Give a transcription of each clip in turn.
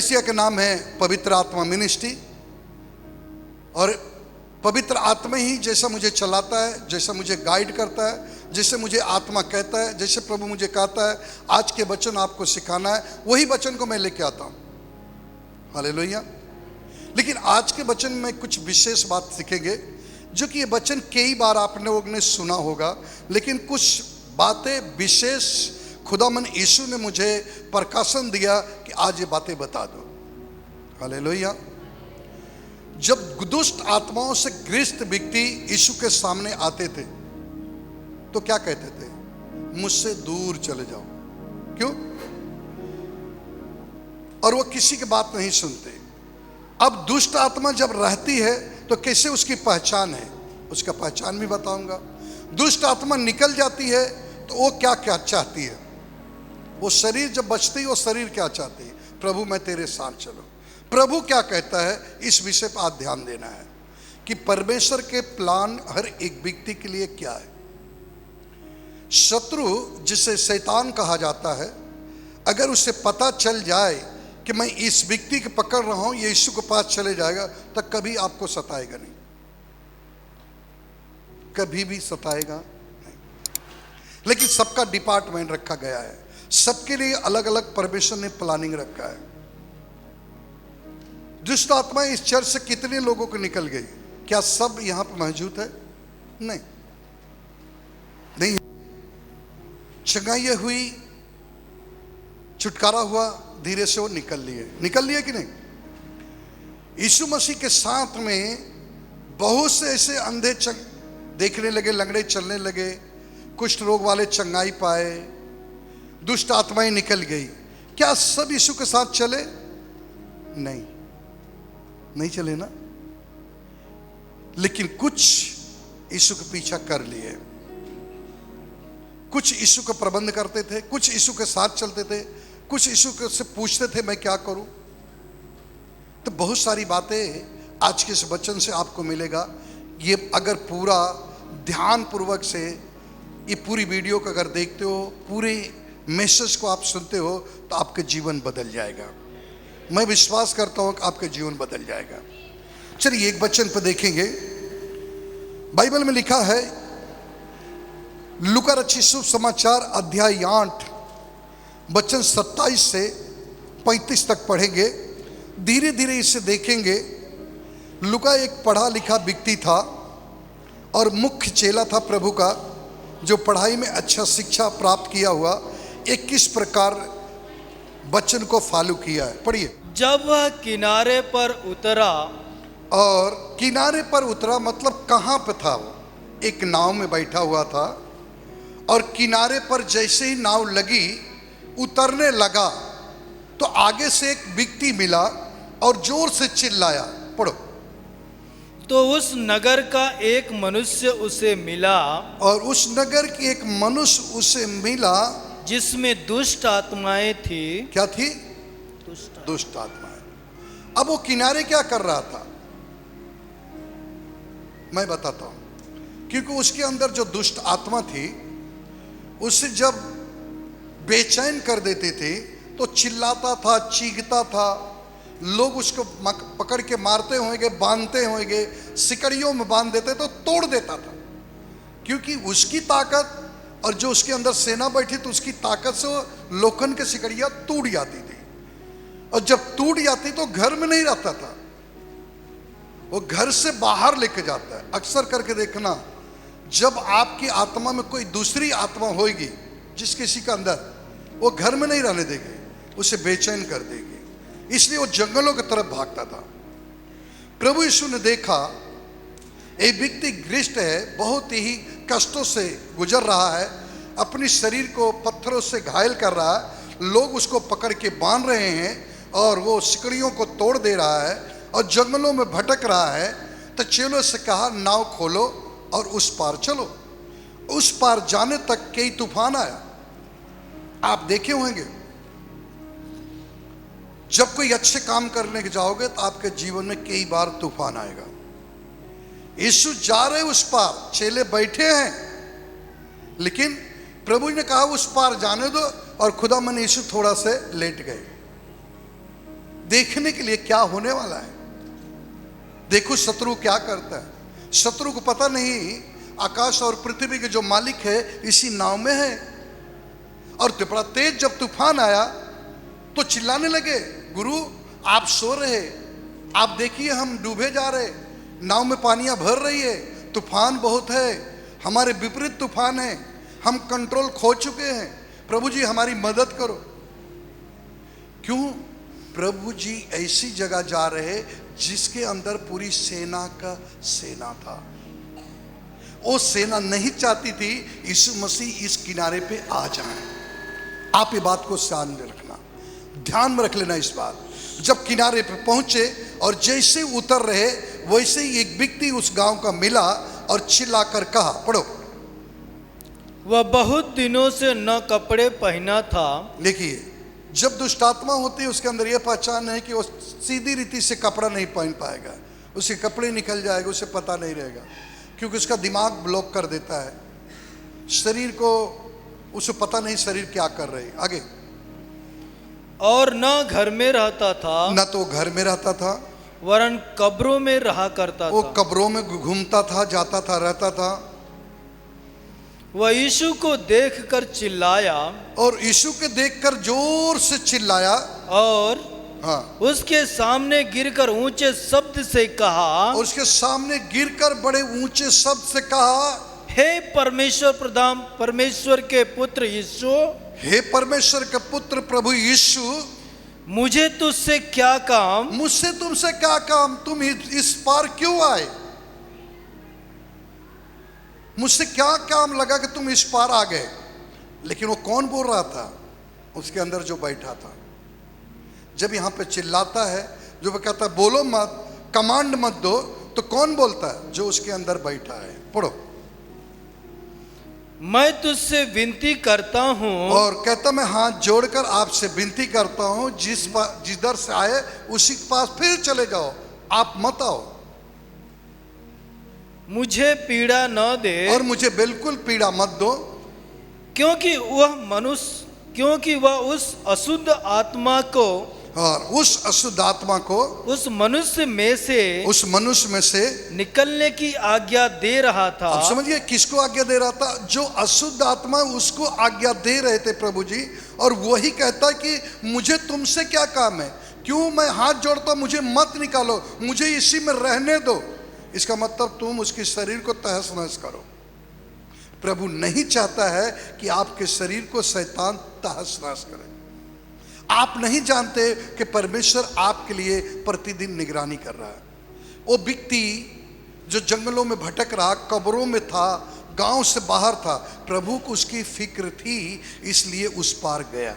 कलीसिया का नाम है पवित्र आत्मा मिनिस्ट्री। और पवित्र आत्मा ही जैसा मुझे चलाता है, जैसा मुझे गाइड करता है, जैसे मुझे आत्मा कहता है, जैसे प्रभु मुझे कहता है आज के वचन आपको सिखाना है, वही वचन को मैं लेके आता हूँ। हालेलुया। लेकिन आज के वचन में कुछ विशेष बात सीखेंगे, जो कि ये वचन कई बार आप लोगों ने सुना होगा, लेकिन कुछ बातें विशेष खुदावन यीशु ने मुझे प्रकाशन दिया कि आज ये बातें बता दो। हालेलुया। जब दुष्ट आत्माओं से ग्रस्त व्यक्ति यीशु के सामने आते थे तो क्या कहते थे? मुझसे दूर चले जाओ। क्यों? और वो किसी की बात नहीं सुनते। अब दुष्ट आत्मा जब रहती है तो कैसे उसकी पहचान है, उसका पहचान भी बताऊंगा। दुष्ट आत्मा निकल जाती है तो वो क्या क्या चाहती है, वो शरीर जब बचती है वो शरीर क्या चाहती है? प्रभु मैं तेरे साथ चलूं। प्रभु क्या कहता है, इस विषय पर आप ध्यान देना है कि परमेश्वर के प्लान हर एक व्यक्ति के लिए क्या है। शत्रु जिसे शैतान कहा जाता है, अगर उसे पता चल जाए कि मैं इस व्यक्ति को पकड़ रहा हूं, ये यीशु के पास चले जाएगा, तो कभी आपको सताएगा नहीं, कभी भी सताएगा नहीं। लेकिन सबका डिपार्टमेंट रखा गया है, सबके लिए अलग अलग परमेश्वर ने प्लानिंग रखा है। दुष्ट आत्मा इस चर्च से कितने लोगों को निकल गई? क्या सब यहां पर मौजूद है? नहीं, नहीं। चंगाई हुई, छुटकारा हुआ, धीरे से वो निकल लिए कि नहीं? यीशु मसीह के साथ में बहुत से ऐसे अंधे देखने लगे, लंगड़े चलने लगे, कुष्ठ रोग वाले चंगाई पाए, दुष्ट आत्माएं निकल गई। क्या सब यीशु के साथ चले? नहीं, नहीं चले ना। लेकिन कुछ यीशु के पीछा कर लिए, कुछ यीशु का प्रबंध करते थे, कुछ यीशु के साथ चलते थे, कुछ यीशु से पूछते थे मैं क्या करूं। तो बहुत सारी बातें आज के इस वचन से आपको मिलेगा। ये अगर पूरा ध्यान पूर्वक से ये पूरी वीडियो को अगर देखते हो, पूरे मैसेज को आप सुनते हो, तो आपका जीवन बदल जाएगा। मैं विश्वास करता हूं कि आपका जीवन बदल जाएगा। चलिए एक वचन पर देखेंगे। बाइबल में लिखा है, लूका रचित शुभ समाचार अध्याय 8 वचन 27 से 35 तक पढ़ेंगे। धीरे धीरे इसे देखेंगे। लूका एक पढ़ा लिखा व्यक्ति था और मुख्य चेला था प्रभु का, जो पढ़ाई में अच्छा शिक्षा प्राप्त किया हुआ, एक किस प्रकार वचन को फॉलो किया है। पढ़िए। जब वह किनारे पर उतरा, और किनारे पर उतरा मतलब कहाँ पे था? वो एक नाव में बैठा हुआ था और किनारे पर जैसे ही नाव लगी, उतरने लगा तो आगे से एक व्यक्ति मिला और जोर से चिल्लाया। पढ़ो। तो उस नगर का एक मनुष्य उसे मिला, और उस नगर की एक मनुष्य उसे मिला जिसमें दुष्ट आत्माएं थी। क्या थी? दुष्ट आत्माएं। अब वो किनारे क्या कर रहा था, मैं बताता हूं। क्योंकि उसके अंदर जो दुष्ट आत्मा थी, उसे जब बेचैन कर देते थे तो चिल्लाता था, चीखता था, लोग उसको पकड़ के मारते होंगे, बांधते होंगे, सिकड़ियों में बांध देते तो तोड़ देता था। क्योंकि उसकी ताकत और जो उसके अंदर सेना बैठी तो उसकी ताकत से वो लोखंड के सिकड़ियां टूट जाती थी। और जब टूट जाती तो घर में नहीं रहता था, वो घर से बाहर लेके जाता है। अक्सर करके देखना, जब आपकी आत्मा में कोई दूसरी आत्मा होगी जिस किसी का अंदर, वो घर में नहीं रहने देगी, उसे बेचैन कर देगी। इसलिए वो जंगलों की तरफ भागता था। प्रभु यीशु ने देखा एक व्यक्ति ग्रस्त है, बहुत ही कष्टों से गुजर रहा है, अपने शरीर को पत्थरों से घायल कर रहा है, लोग उसको पकड़ के बांध रहे हैं और वो सिकड़ियों को तोड़ दे रहा है और जंगलों में भटक रहा है। तो चेलों से कहा नाव खोलो और उस पार चलो। उस पार जाने तक कई तूफान आया। आप देखे होंगे, जब कोई अच्छे काम करने के जाओगे तो आपके जीवन में कई बार तूफान आएगा। यीशु जा रहे उस पार, चेले बैठे हैं, लेकिन प्रभु ने कहा उस पार जाने दो, और खुदा मन यीशु थोड़ा से लेट गए। देखने के लिए क्या होने वाला है। देखो शत्रु क्या करता है। शत्रु को पता नहीं आकाश और पृथ्वी के जो मालिक है इसी नाव में है। और बड़ा तेज जब तूफान आया तो चिल्लाने लगे, गुरु आप सो रहे, आप देखिए हम डूबे जा रहे, नाव में पानियां भर रही है, तूफान बहुत है, हमारे विपरीत तूफान है, हम कंट्रोल खो चुके हैं, प्रभु जी हमारी मदद करो। क्यों? प्रभु जी ऐसी जगह जा रहे जिसके अंदर पूरी सेना का सेना था। वो सेना नहीं चाहती थी यीशु मसीह इस किनारे पे आ जाए। आप ये बात को ध्यान में रखना, ध्यान में रख लेना इस बात। जब किनारे पे पहुंचे और जैसे उतर रहे वैसे ही एक व्यक्ति उस गांव का मिला और चिल्लाकर कहा, पढ़ो। वह बहुत दिनों से न कपड़े पहना था। देखिए, जब दुष्ट आत्मा होती है उसके अंदर यह पहचान है कि वो सीधी रीति से कपड़ा नहीं पहन पाएगा, उसके कपड़े निकल जाएगा, उसे पता नहीं रहेगा, क्योंकि उसका दिमाग ब्लॉक कर देता है शरीर को, उसे पता नहीं शरीर क्या कर रही। आगे, और न घर में रहता था, न तो घर में रहता था, वरन कब्रों में रहा करता वो था। कब्रों में घूमता था, जाता था, रहता था। वह यीशु को देखकर चिल्लाया, और यीशु के देखकर जोर से चिल्लाया, और हाँ, उसके सामने गिरकर ऊंचे शब्द से कहा, और उसके सामने गिरकर बड़े ऊंचे शब्द से कहा, हे परमेश्वर प्रधान परमेश्वर के पुत्र यीशु, हे परमेश्वर के पुत्र प्रभु यीशु, मुझे तुझसे क्या काम, मुझसे तुमसे क्या काम, तुम इस पार क्यों आए, मुझसे क्या काम लगा कि तुम इस पार आ गए। लेकिन वो कौन बोल रहा था? उसके अंदर जो बैठा था। जब यहाँ पे चिल्लाता है, जो वो कहता है बोलो मत, कमांड मत दो, तो कौन बोलता है? जो उसके अंदर बैठा है। पढ़ो। मैं तुझसे विनती करता हूँ, और कहता मैं हाथ जोड़कर आपसे विनती करता हूँ, जिधर से आए उसी के पास फिर चले जाओ, आप मत आओ, मुझे पीड़ा न दे, और मुझे बिल्कुल पीड़ा मत दो, क्योंकि वह उस अशुद्ध आत्मा को, और उस अशुद्ध आत्मा को उस मनुष्य में से निकलने की आज्ञा दे रहा था। अब समझिए किसको आज्ञा दे रहा था? जो अशुद्ध आत्मा उसको आज्ञा दे रहे थे प्रभु जी। और वही कहता कि मुझे तुमसे क्या काम है, क्यों मैं हाथ जोड़ता, मुझे मत निकालो, मुझे इसी में रहने दो। इसका मतलब तुम उसके शरीर को तहस नहस करो। प्रभु नहीं चाहता है कि आपके शरीर को शैतान तहस नहस करे। आप नहीं जानते कि परमेश्वर आपके लिए प्रतिदिन निगरानी कर रहा है। वो व्यक्ति जो जंगलों में भटक रहा, कब्रों में था, गांव से बाहर था, प्रभु को उसकी फिक्र थी, इसलिए उस पार गया।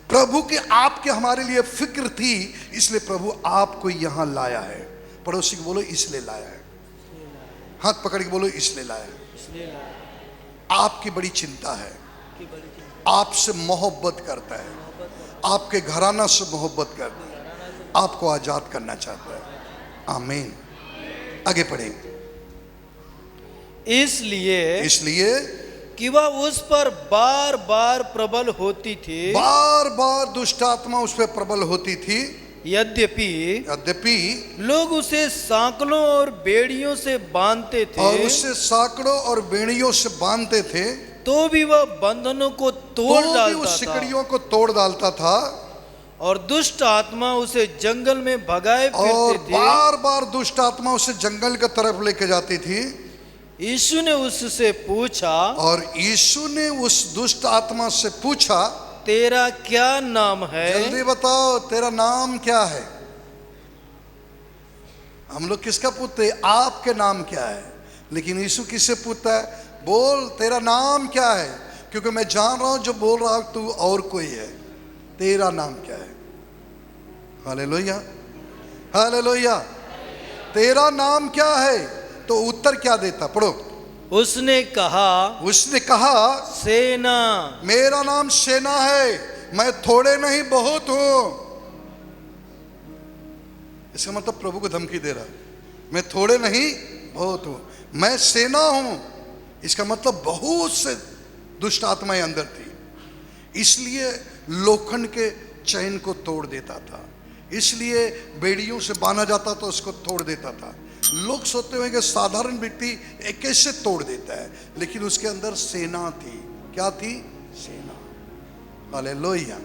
प्रभु के आपके हमारे लिए फिक्र थी, इसलिए प्रभु आपको यहां लाया है। पड़ोसी को बोलो इसलिए लाया है। हाथ पकड़ के बोलो इसलिए लाया है। आपकी बड़ी चिंता है, आपसे मोहब्बत करता है, आपके घराना से मोहब्बत करता है, आपको आजाद करना चाहता है। आमीन। आगे पढ़ेंगे। इसलिए कि वह उस पर बार बार प्रबल होती थी, बार बार दुष्ट आत्मा उस पर प्रबल होती थी। यद्यपि लोग उसे सांकलों और बेड़ियों से बांधते थे, और उससे सांकड़ों और बेड़ियों से बांधते थे, तो भी वह बंधनों को तोड़ डालता था, सिकड़ियों को तोड़ डालता था। और दुष्ट आत्मा उसे जंगल में भगाए और फिरते थे। बार बार दुष्ट आत्मा उसे जंगल की तरफ लेके जाती थी। यीशु ने उससे पूछा, और यीशु ने उस दुष्ट आत्मा से पूछा, तेरा क्या नाम है? जल्दी बताओ, तेरा नाम क्या है? हम लोग किसका पूछते हैं? आपके नाम क्या है? लेकिन यीशु किससे पूछता है? बोल तेरा नाम क्या है, क्योंकि मैं जान रहा हूं जो बोल रहा हूं तू और कोई है। तेरा नाम क्या है? Hallelujah, hallelujah. तेरा नाम क्या है? तो उत्तर क्या देता? पढ़ो। उसने कहा सेना। मेरा नाम सेना है, मैं थोड़े नहीं बहुत हूं। इसका मतलब प्रभु को धमकी दे रहा है, मैं थोड़े नहीं बहुत हूं, मैं सेना हूं। इसका मतलब बहुत से दुष्ट आत्माएं अंदर थी, इसलिए लोखंड के चैन को तोड़ देता था, इसलिए बेड़ियों से बांधा जाता तो उसको तोड़ देता था। लोग सोचते हुए कि साधारण व्यक्ति कैसे तोड़ देता है, लेकिन उसके अंदर सेना थी। क्या थी? सेना। Hallelujah,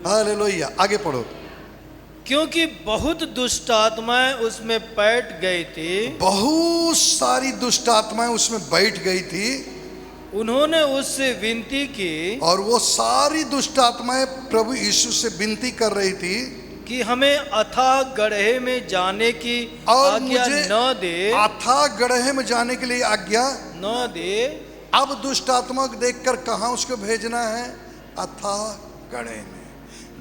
hallelujah. आगे पढ़ो। क्योंकि बहुत दुष्ट आत्माएं उसमें बैठ गई थी, बहुत सारी दुष्ट आत्माएं उसमें बैठ गई थी, उन्होंने उससे विनती की और वो सारी दुष्ट आत्माएं प्रभु यीशु से विनती कर रही थी कि हमें अथाह गड्ढे में जाने की और आज्ञा मुझे न दे, अथाह गड्ढे में जाने के लिए आज्ञा न दे। अब दुष्ट आत्मा को देखकर कहाँ उसको भेजना है? अथाह गड्ढे में।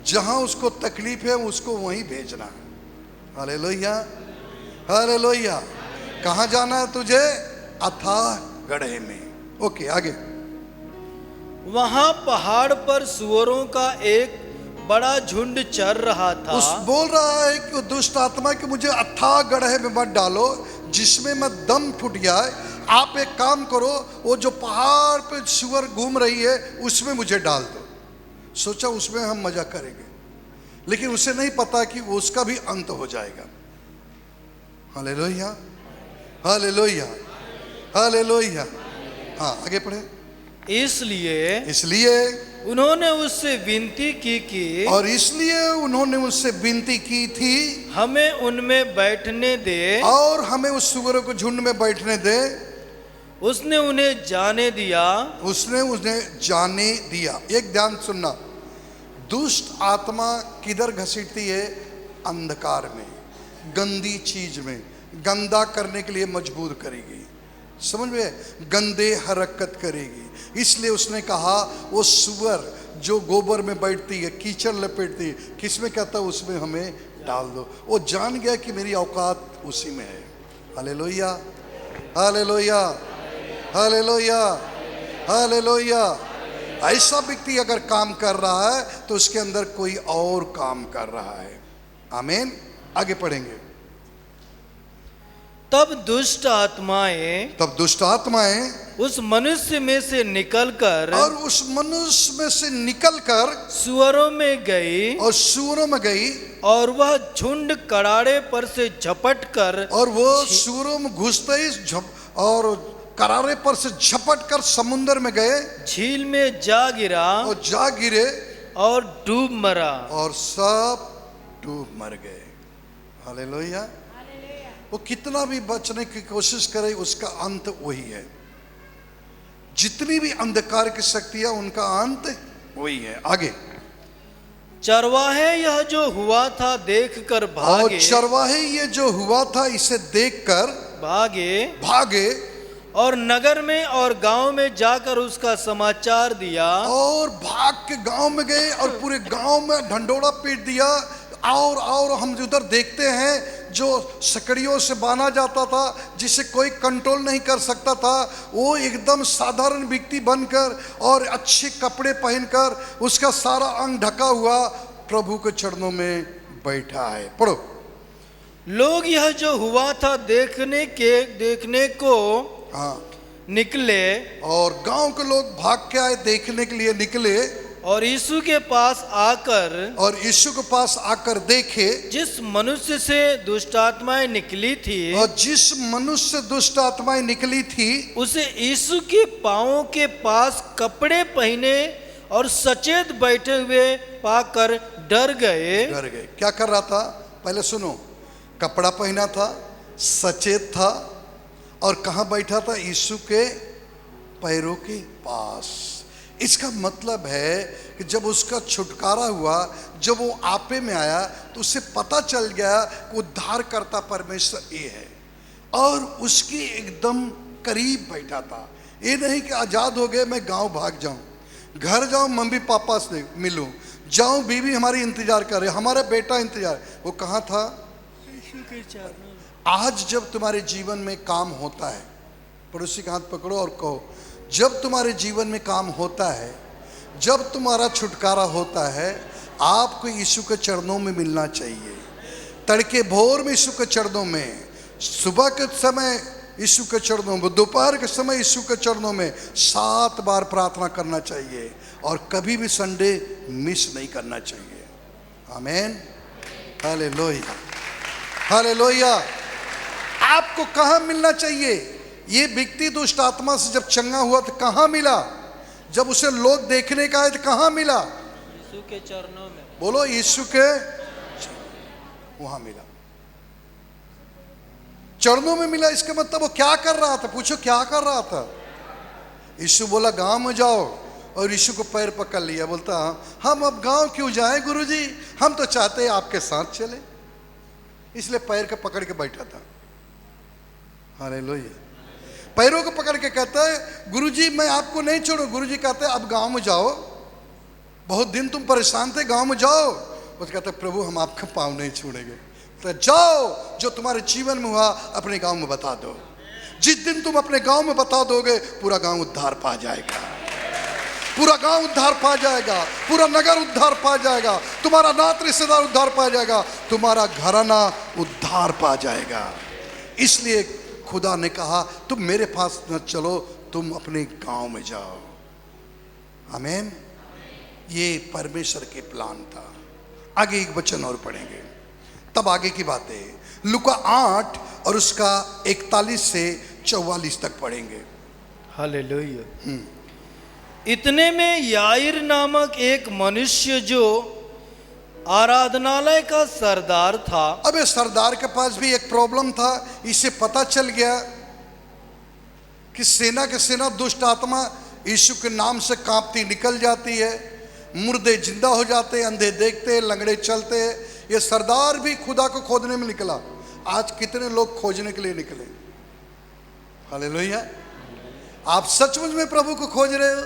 जहां उसको तकलीफ है उसको वहीं भेजना है। Hallelujah, hallelujah. कहाँ जाना है तुझे? अथाह गड्ढे में। ओके, आगे। वहां पहाड़ पर सुअरों का एक बड़ा झुंड चर रहा था। उस बोल रहा है कि दुष्ट आत्मा कि मुझे अथाह गड्ढे में मत डालो जिसमें मैं दम फूट जाए। आप एक काम करो, वो जो पहाड़ पे सुअर घूम रही है उसमें मुझे डाल दो। सोचा उसमें हम मजा करेंगे, लेकिन उसे नहीं पता कि उसका भी अंत हो जाएगा। Hallelujah, hallelujah, hallelujah. हाँ, आगे पढ़े। इसलिए उन्होंने उससे विनती की कि और इसलिए उन्होंने उससे विनती की थी हमें उनमें बैठने दे, और हमें उस सुअरों को झुंड में बैठने दे। उसने उन्हें जाने दिया। उसने उन्हें जाने दिया। एक ध्यान सुनना, दुष्ट आत्मा किधर घसीटती है? अंधकार में, गंदी चीज में, गंदा करने के लिए मजबूर करेगी। समझ में? गंदे हरकत करेगी। इसलिए उसने कहा वो सुअर जो गोबर में बैठती है, कीचड़ लपेटती है, किसमें कहता है उसमें हमें डाल दो। वो जान गया कि मेरी औकात उसी में है। Hallelujah, hallelujah, hallelujah, hallelujah. ऐसा व्यक्ति अगर काम कर रहा है तो उसके अंदर कोई और काम कर रहा है। आमीन। आगे पढ़ेंगे। तब दुष्ट आत्माएं उस मनुष्य में से निकलकर और उस मनुष्य में से निकलकर सुअरों में गई, और सुअरों में गई, और वह झुंड कराड़े पर से झपट कर, और वो सुअरों में घुसते ही और करारे पर से झपट कर समुद्र में गए, झील में जा गिरा और जा गिरे और डूब मरा। और सब डूब मर गए। हालेलुया। वो कितना भी बचने की कोशिश करे उसका अंत वही है। जितनी भी अंधकार की शक्तियां उनका अंत वही है। आगे। चरवाहे यह जो हुआ था देखकर भागे, और चरवाहे ये जो हुआ था इसे देखकर भागे और नगर में और गांव में जाकर उसका समाचार दिया, और भाग के गांव में गए और पूरे गांव में ढंडोरा पीट दिया। और हम उधर देखते हैं जो सकड़ियों से बांधा जाता था, जिसे कोई कंट्रोल नहीं कर सकता था, वो एकदम साधारण व्यक्ति बनकर और अच्छे कपड़े पहनकर उसका सारा अंग ढका हुआ प्रभु के चरणों में बैठा है। पढ़ो। लोग यह जो हुआ था देखने को निकले, और गांव के लोग भाग के आए, देखने के लिए निकले, और यीशु के पास आकर देखे जिस मनुष्य से दुष्ट आत्माएं निकली थी, और जिस मनुष्य से दुष्ट आत्माएं निकली थी उसे यीशु के पांवों के पास कपड़े पहने और सचेत बैठे हुए पाकर डर गए। क्या कर रहा था? पहले सुनो, कपड़ा पहना था, सचेत था, और कहाँ बैठा था? यीशु के पैरों के पास। इसका मतलब है कि जब उसका छुटकारा हुआ, जब वो आपे में आया, तो उसे पता चल गया कि उद्धार करता परमेश्वर ये है, और उसकी एकदम करीब बैठा था। ये नहीं कि आज़ाद हो गए मैं गांव भाग जाऊं, घर जाऊं, मम्मी पापा से मिलूं, जाऊं, बीवी हमारी इंतजार कर रहे, हमारा बेटा इंतजार। वो कहाँ था? आज जब तुम्हारे जीवन में काम होता है, पड़ोसी का हाथ पकड़ो और कहो, जब तुम्हारे जीवन में काम होता है, जब तुम्हारा छुटकारा होता है, आपको यीशु के चरणों में मिलना चाहिए। तड़के भोर में यीशु के चरणों में, सुबह के समय यीशु के चरणों में, दोपहर के समय यीशु के चरणों में 7 बार प्रार्थना करना चाहिए, और कभी भी संडे मिस नहीं करना चाहिए। आमेन, हालेलुया, हालेलुया। आपको कहां मिलना चाहिए? ये व्यक्ति दुष्ट आत्मा से जब चंगा हुआ तो कहां मिला? जब उसे लोग देखने का है तो कहां मिला? यीशु के चरणों में। बोलो, यीशु के वहां मिला, चरणों में मिला। इसका मतलब वो क्या कर रहा था? पूछो, क्या कर रहा था? यीशु बोला गांव में जाओ, और यीशु को पैर पकड़ लिया। बोलता हम अब गांव क्यों जाएं गुरुजी, हम तो चाहते हैं आपके साथ चले। इसलिए पैर को पकड़ के बैठा था। हालेलुया। पैरों को पकड़ के कहता है गुरुजी मैं आपको नहीं छोड़ू। गुरुजी कहते हैं अब गांव में जाओ, बहुत दिन तुम परेशान थे, गांव में जाओ। वो कहता है प्रभु हम आपका पाँव नहीं छोड़ेंगे। तो जाओ, जो तुम्हारे जीवन में हुआ अपने गांव में बता दो। जिस दिन तुम अपने गांव में बता दोगे, पूरा गांव उद्धार पा जाएगा, पूरा गांव उद्धार पा जाएगा, पूरा नगर उद्धार पा जाएगा, तुम्हारा नात रिश्तेदार उद्धार पा जाएगा, तुम्हारा घराना उद्धार पा जाएगा। इसलिए खुदा ने कहा तुम मेरे पास न चलो, तुम अपने गांव में जाओ। आमीन। ये परमेश्वर के प्लान था। आगे एक वचन और पढ़ेंगे, तब आगे की बातें लूका 8 और उसका 41 से 44 तक पढ़ेंगे। हालेलुया। इतने में याईर नामक एक मनुष्य जो आराधनालय का सरदार था। अब इस सरदार के पास भी एक प्रॉब्लम था। इसे पता चल गया कि सेना के सेना दुष्ट आत्मा यीशु के नाम से कांपती निकल जाती है, मुर्दे जिंदा हो जाते, अंधे देखते, लंगड़े चलते। ये सरदार भी खुदा को खोजने में निकला। आज कितने लोग खोजने के लिए निकले? हालेलुया। आप सचमुच में प्रभु को खोज रहे हो?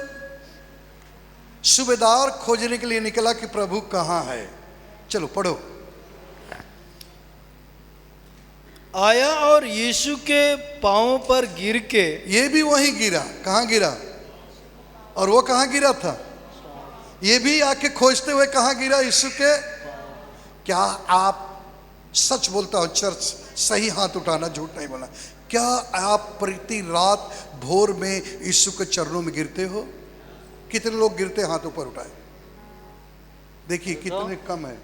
सूबेदार खोजने के लिए निकला कि प्रभु कहां है। चलो पढ़ो। आया और यीशु के पांव पर गिर के। ये भी वहीं गिरा। कहां गिरा? और वो कहां गिरा था? ये भी आके खोजते हुए कहां गिरा? यीशु के। क्या आप सच बोलता हो चर्च? सही हाथ उठाना, झूठ नहीं बोलना। क्या आप प्रति रात भोर में यीशु के चरणों में गिरते हो? कितने लोग गिरते? हाथ ऊपर उठाए। देखिए कितने कम है,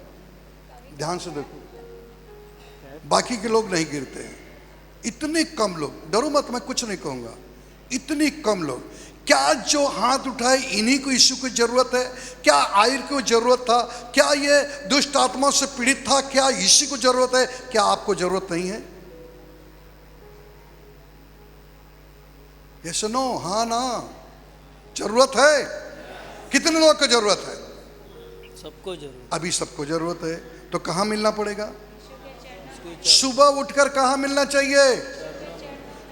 ध्यान से देखो। बाकी के लोग नहीं गिरते हैं, इतने कम लोग। डरो मत, मैं कुछ नहीं कहूंगा, इतने कम लोग। क्या जो हाथ उठाए इन्हीं को यीशु की जरूरत है? क्या आयर को जरूरत था? क्या ये दुष्ट आत्मा से पीड़ित था? क्या यीशु को जरूरत है? क्या आपको जरूरत नहीं है? Yes no? हाँ ना, जरूरत है। कितने लोग को जरूरत है? सबको जरूरत। अभी सबको जरूरत है। तो कहां मिलना पड़ेगा? सुबह उठकर कहां मिलना चाहिए?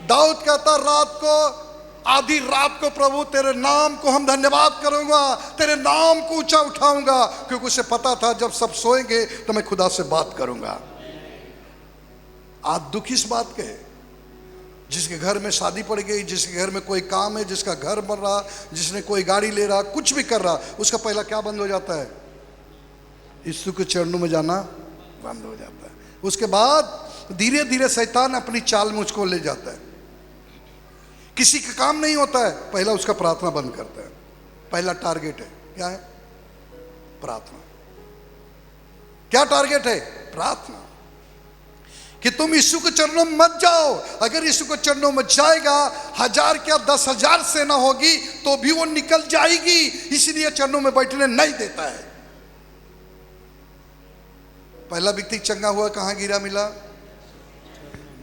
दाऊद कहता रात को, आधी रात को प्रभु तेरे नाम को हम धन्यवाद करूंगा, तेरे नाम को ऊंचा उठाऊंगा, क्योंकि उसे पता था जब सब सोएंगे तो मैं खुदा से बात करूंगा। आज दुख इस बात के है, जिसके घर में शादी पड़ गई, जिसके घर में कोई काम है, जिसका घर बन रहा, जिसने कोई गाड़ी ले रहा, कुछ भी कर रहा, उसका पहला क्या बंद हो जाता है? यीशु के चरणों में जाना बंद हो जाता है। उसके बाद धीरे धीरे शैतान अपनी चाल में उसको ले जाता है। किसी का काम नहीं होता है, पहला उसका प्रार्थना बंद करता है। पहला टारगेट है क्या है? प्रार्थना। क्या टारगेट है? प्रार्थना। कि तुम यीशु के चरणों में मत जाओ। अगर यीशु के चरणों में जाएगा, 1000 क्या 10,000 सेना होगी तो भी वो निकल जाएगी। इसलिए चरणों में बैठने नहीं देता है। पहला व्यक्ति चंगा हुआ कहां गिरा? मिला।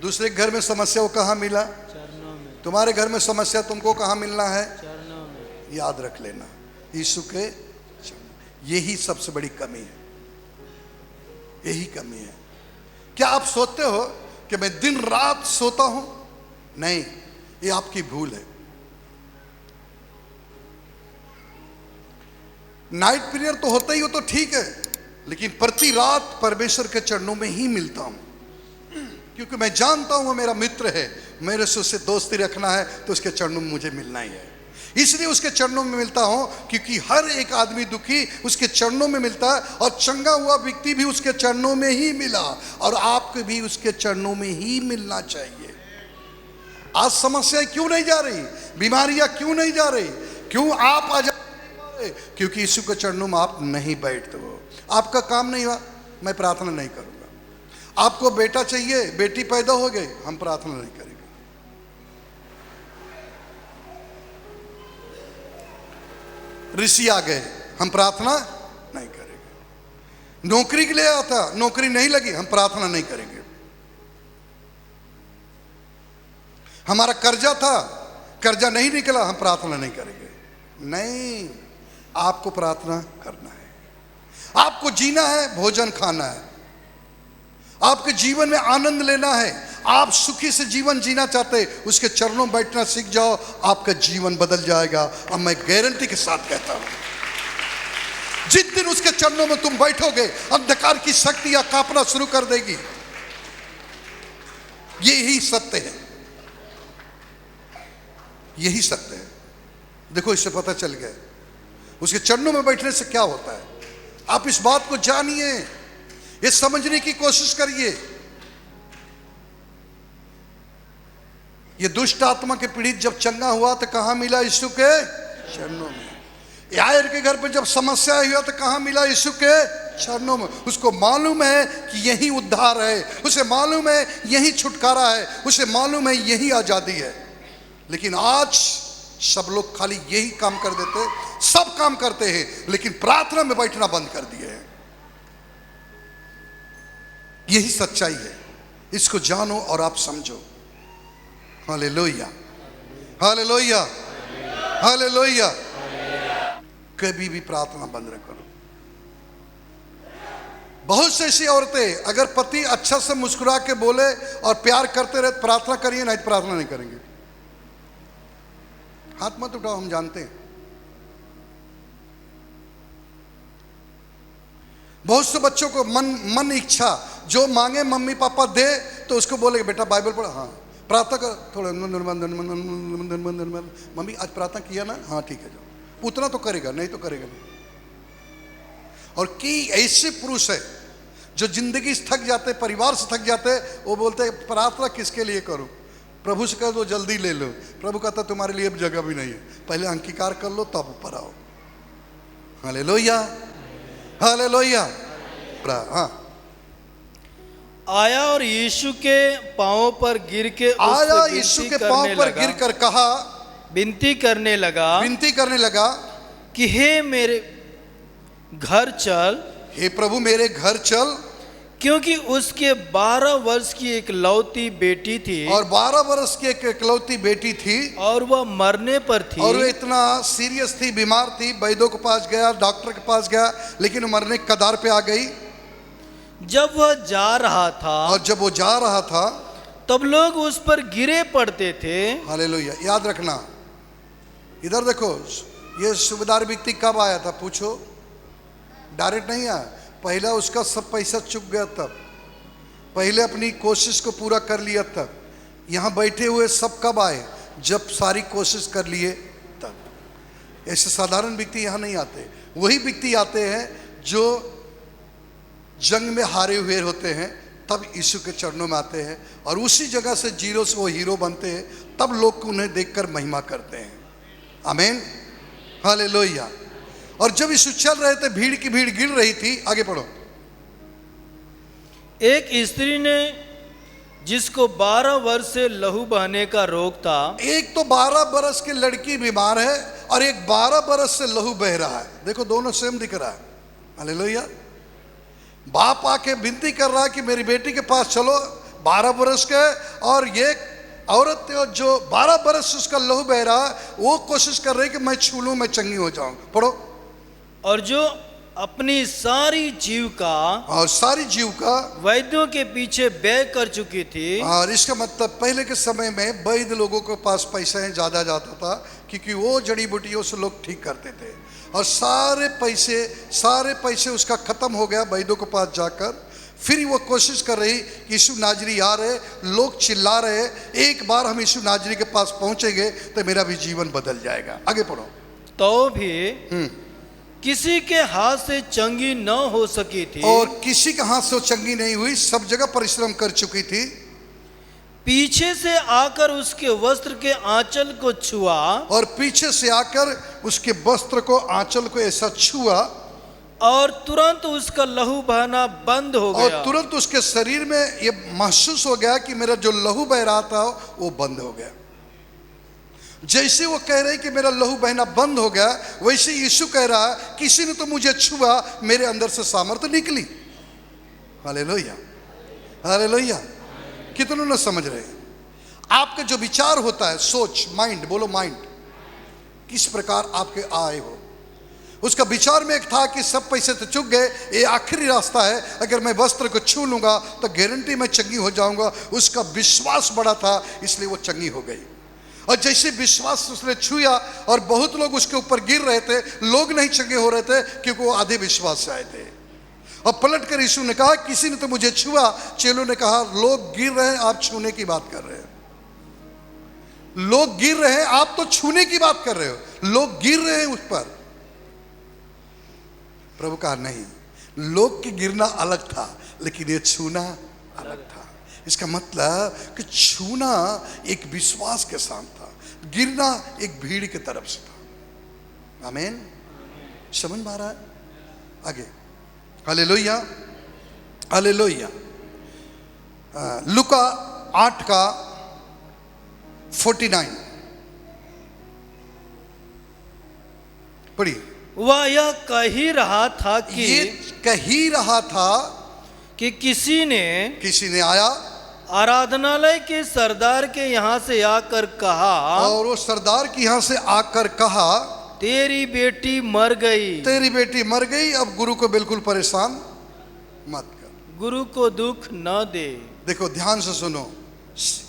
दूसरे घर में समस्या, वो कहां मिला? चरणों में। तुम्हारे घर में समस्या, तुमको कहां मिलना है? चरणों में। याद रख लेना, यीशु के चरणों। यही सबसे बड़ी कमी है, यही कमी है। क्या आप सोचते हो कि मैं दिन रात सोता हूं? नहीं, ये आपकी भूल है। नाइट पीरियड तो होता ही हो तो ठीक है, लेकिन प्रति रात परमेश्वर के चरणों में ही मिलता हूं, क्योंकि मैं जानता हूं वो मेरा मित्र है, मेरे से उससे दोस्ती रखना है तो उसके चरणों में मुझे मिलना ही है। इसलिए उसके चरणों में मिलता हूं, क्योंकि हर एक आदमी दुखी उसके चरणों में मिलता है, और चंगा हुआ व्यक्ति भी उसके चरणों में ही मिला, और आपको भी उसके चरणों में ही मिलना चाहिए। आज समस्याएं क्यों नहीं जा रही? बीमारियां क्यों नहीं जा रही? क्यों आप आ जा? क्योंकि यीशु के चरणों में आप नहीं बैठते हो। आपका काम नहीं हुआ, मैं प्रार्थना नहीं करूंगा। आपको बेटा चाहिए, बेटी पैदा हो गई, हम प्रार्थना नहीं करेंगे। ऋषि आ गए, हम प्रार्थना नहीं करेंगे। नौकरी के लिए आया था, नौकरी नहीं लगी, हम प्रार्थना नहीं करेंगे। हमारा कर्जा था, कर्जा नहीं निकला, हम प्रार्थना नहीं करेंगे। नहीं, आपको प्रार्थना करना है। आपको जीना है, भोजन खाना है, आपके जीवन में आनंद लेना है, आप सुखी से जीवन जीना चाहते हैं, उसके चरणों में बैठना सीख जाओ, आपका जीवन बदल जाएगा। अब मैं गारंटी के साथ कहता हूं, जिस दिन उसके चरणों में तुम बैठोगे, अंधकार की शक्तियां कांपना शुरू कर देगी। यही सत्य है, यही सत्य है। देखो, इससे पता चल गया उसके चरणों में बैठने से क्या होता है। आप इस बात को जानिए, ये समझने की कोशिश करिए। ये दुष्ट आत्मा के पीड़ित जब चंगा हुआ तो कहां मिला? यीशु के चरणों में। यायर के घर पर जब समस्या हुआ तो कहां मिला? यीशु के चरणों में। उसको मालूम है कि यही उद्धार है, उसे मालूम है यही छुटकारा है, उसे मालूम है यही आजादी है। लेकिन आज सब लोग खाली यही काम कर देते, सब काम करते हैं, लेकिन प्रार्थना में बैठना बंद कर दिए हैं। यही सच्चाई है, इसको जानो और आप समझो। Hallelujah, hallelujah, hallelujah. कभी भी प्रार्थना बंद न करो। बहुत से ऐसी औरतें, अगर पति अच्छा से मुस्कुरा के बोले और प्यार करते रहे, प्रार्थना करिए, नहीं तो प्रार्थना नहीं करेंगे। हाथ मत उठाओ, हम जानते हैं। बहुत से बच्चों को मन इच्छा जो मांगे मम्मी पापा दे, तो उसको बोले बेटा बाइबल पढ़, हाँ प्रार्थना कर, थोड़ा मम्मी आज प्रार्थना किया ना, हाँ ठीक है जाओ। उतना तो करेगा, नहीं तो करेगा नहीं। और कई ऐसे पुरुष है जो जिंदगी से थक जाते, परिवार से थक जाते, वो बोलते प्रार्थना किसके लिए करूं? प्रभु से कह दो जल्दी ले लो। प्रभु कहता तुम्हारे लिए जगह भी नहीं है, पहले अंगीकार कर लो तब ऊपर आओ। Hallelujah, hallelujah. हाँ, आया और यीशु के पांवों पर गिर के आया, यीशु के पांव पर गिर कर कहा, विनती करने लगा कि हे मेरे घर चल, हे प्रभु मेरे घर चल। क्योंकि उसके 12 वर्ष की एक लौती बेटी थी, और 12 वर्ष की एक इकलौती बेटी थी, और वह मरने पर थी। और वो इतना सीरियस थी, बीमार थी, वैद्यों के पास गया, डॉक्टर के पास गया, लेकिन मरने के कगार पे आ गई। जब वह जा रहा था, और जब वो जा रहा था, तब लोग उस पर गिरे पड़ते थे। हालेलुया। याद रखना, इधर देखो, ये सूबेदार व्यक्ति कब आया था? पूछो, डायरेक्ट नहीं आया। पहला उसका सब पैसा चुक गया, तब पहले अपनी कोशिश को पूरा कर लिया, तब यहाँ बैठे हुए सब कब आए? जब सारी कोशिश कर लिए तब। ऐसे साधारण व्यक्ति यहाँ नहीं आते, वही व्यक्ति आते हैं जो जंग में हारे हुए होते हैं, तब यीशु के चरणों में आते हैं, और उसी जगह से जीरो से वो हीरो बनते हैं। तब लोग उन्हें देखकर महिमा करते हैं। आमीन, हालेलुया। और जब यीशु चल रहे थे, भीड़ की भीड़ गिर रही थी। आगे पढ़ो। एक स्त्री ने, जिसको 12 वर्ष से लहू बहने का रोग था, एक तो 12 बरस की लड़की बीमार है, और एक 12 बरस से लहू बह रहा है। देखो, दोनों सेम दिख रहा है। हालेलुया। बाप आके विनती कर रहा है कि मेरी बेटी के पास चलो, 12 बरस के, और ये औरत जो 12 बरस से उसका लहू बह रहा है, वो कोशिश कर रही है कि मैं छू लूं, मैं चंगी हो जाऊं। पढ़ो। और जो अपनी सारी जीविका वैद्यों के पीछे व्यय कर चुकी थी। और इसका मतलब पहले के समय में वैद्य लोगों के पास पैसा ज्यादा जाता था, क्योंकि वो जड़ी बूटियों से लोग ठीक करते थे, और सारे पैसे उसका खत्म हो गया वैद्यों के पास जाकर। फिर वो कोशिश कर रही कि यीशु नाजरी आ रहे, लोग चिल्ला रहे, एक बार हम यीशु नाजरी के पास पहुंचेंगे तो मेरा भी जीवन बदल जाएगा। आगे पढ़ो। तो भी किसी के हाथ से चंगी न हो सकी थी, और किसी के हाथ से वो चंगी नहीं हुई, सब जगह परिश्रम कर चुकी थी। पीछे से आकर उसके वस्त्र के आंचल को छुआ, और पीछे से आकर उसके वस्त्र को, आंचल को ऐसा छुआ, और तुरंत उसका लहू बहना बंद हो और गया। तुरंत उसके शरीर में ये महसूस हो गया कि मेरा जो लहू बह रहा था वो बंद हो गया। जैसे वो कह रहे कि मेरा लहू बहना बंद हो गया, वैसे यीशु कह रहा है किसी ने तो मुझे छुआ, मेरे अंदर से सामर्थ्य निकली। Hallelujah, hallelujah. कितनों ने समझ रहे हैं? आपका जो विचार होता है, सोच, माइंड, बोलो माइंड, किस प्रकार आपके आए हो। उसका विचार में एक था कि सब पैसे तो चुक गए, ये आखिरी रास्ता है, अगर मैं वस्त्र को छू लूंगा तो गारंटी मैं चंगी हो जाऊंगा। उसका विश्वास बड़ा था, इसलिए वो चंगी हो गई। और जैसे विश्वास उसने छुआ और बहुत लोग उसके ऊपर गिर रहे थे, लोग नहीं चंगे हो रहे थे क्योंकि वो आधे विश्वास से आए थे। और पलट कर यीशु ने कहा किसी ने तो मुझे छुआ। चेलों ने कहा लोग गिर रहे हैं, आप छूने की बात कर रहे हैं। लोग गिर रहे हैं, आप तो छूने की बात कर रहे हो। लोग गिर रहे हैं उस पर। प्रभु कहा नहीं, लोग के गिरना अलग था, लेकिन ये छूना अलग था। इसका मतलब कि छूना एक विश्वास के साथ था, गिरना एक भीड़ की तरफ से था। आमीन, समझ में आ रहा है? आगे, हालेलुया, हालेलुया। लूका 8 का 49 पढ़िए। वह यह कह ही रहा था ये कह ही रहा था कि किसी ने आया आराधनालय के सरदार के यहाँ से आकर कहा, और वो सरदार के यहाँ से आकर कहा तेरी बेटी मर गई। तेरी बेटी मर गई, अब गुरु को बिल्कुल परेशान मत कर, गुरु को दुख न दे। देखो ध्यान से सुनो,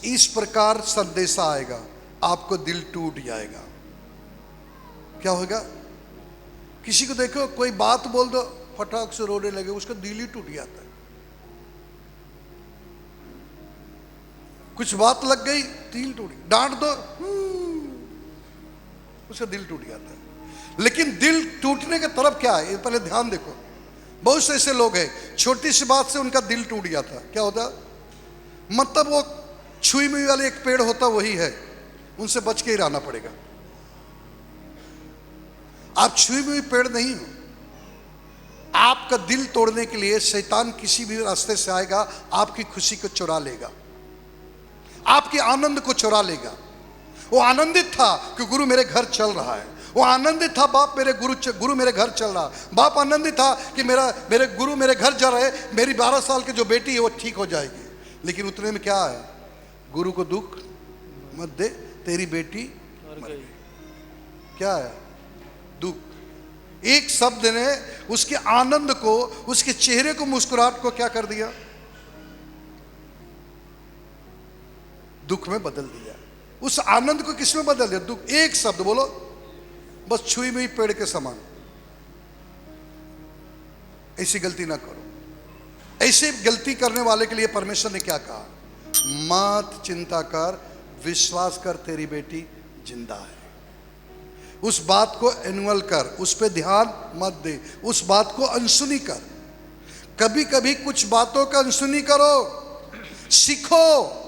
इस प्रकार संदेशा आएगा, आपको दिल टूट जाएगा। क्या होगा? किसी को देखो कोई बात बोल दो, फटाक से रोने लगे, उसका दिल ही टूट जाता है। कुछ बात लग गई, दिल टूट, डांट दो, उसका दिल टूट जाता है। लेकिन दिल टूटने के तरफ क्या है, ये पहले ध्यान देखो। बहुत से ऐसे लोग हैं, छोटी सी बात से उनका दिल टूट जाता है। क्या होता? मतलब वो छुई मुई वाले एक पेड़ होता वही है, उनसे बच के ही रहना पड़ेगा। आप छुई हुई पेड़ नहीं हो। आपका दिल तोड़ने के लिए शैतान किसी भी रास्ते से आएगा, आपकी खुशी को चुरा लेगा, आपके आनंद को चुरा लेगा। वो आनंदित था कि गुरु मेरे घर चल रहा है, वो आनंदित था बाप मेरे गुरु मेरे घर चल रहा, बाप आनंदित था कि मेरे गुरु मेरे घर जा रहे, मेरी 12 साल की जो बेटी है वो ठीक हो जाएगी। लेकिन उतने में क्या है, गुरु को दुख मत दे, तेरी बेटी मर गई। क्या है? दुख। एक शब्द ने उसके आनंद को, उसके चेहरे को, मुस्कुराहट को क्या कर दिया? दुख में बदल दिया। उस आनंद को किस में बदल दिया? दुख। एक शब्द बोलो, बस छुई हुई पेड़ के समान। ऐसी गलती ना करो। ऐसे गलती करने वाले के लिए परमेश्वर ने क्या कहा? मत चिंता कर, विश्वास कर, तेरी बेटी जिंदा है। उस बात को एनुअल कर, उस पे ध्यान मत दे, उस बात को अनसुनी कर। कभी कभी कुछ बातों का अनसुनी करो, सीखो।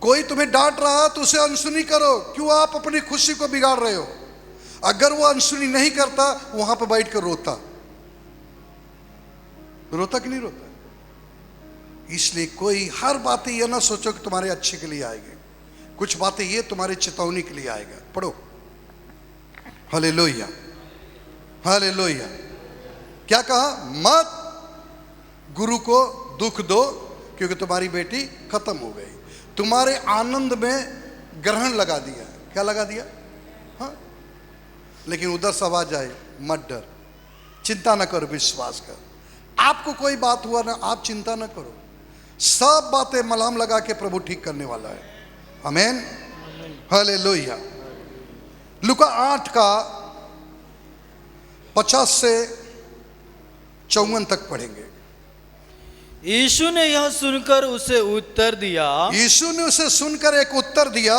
कोई तुम्हें डांट रहा तो उसे अनसुनी करो। क्यों आप अपनी खुशी को बिगाड़ रहे हो? अगर वो अनसुनी नहीं करता, वहां पर बैठ कर रोता कि नहीं रोता? इसलिए कोई हर बातें ये ना सोचो कि तुम्हारे अच्छे के लिए आएगी। कुछ बातें ये तुम्हारी चेतावनी के लिए आएगा। पढ़ो, हालेलुया, हालेलुया। क्या कहा? मत गुरु को दुख दो, क्योंकि तुम्हारी बेटी खत्म हो गई। तुम्हारे आनंद में ग्रहण लगा दिया। क्या लगा दिया? हाँ। लेकिन उधर से आवाज आए, मत डर, चिंता न करो, विश्वास कर। आपको कोई बात हुआ ना, आप चिंता न करो, सब बातें मलहम लगा के प्रभु ठीक करने वाला है। आमीन, हालेलुया। लूका 8 का 50 से 54 तक पढ़ेंगे। यीशु ने यह सुनकर उसे उत्तर दिया, यीशु ने उसे सुनकर एक उत्तर दिया,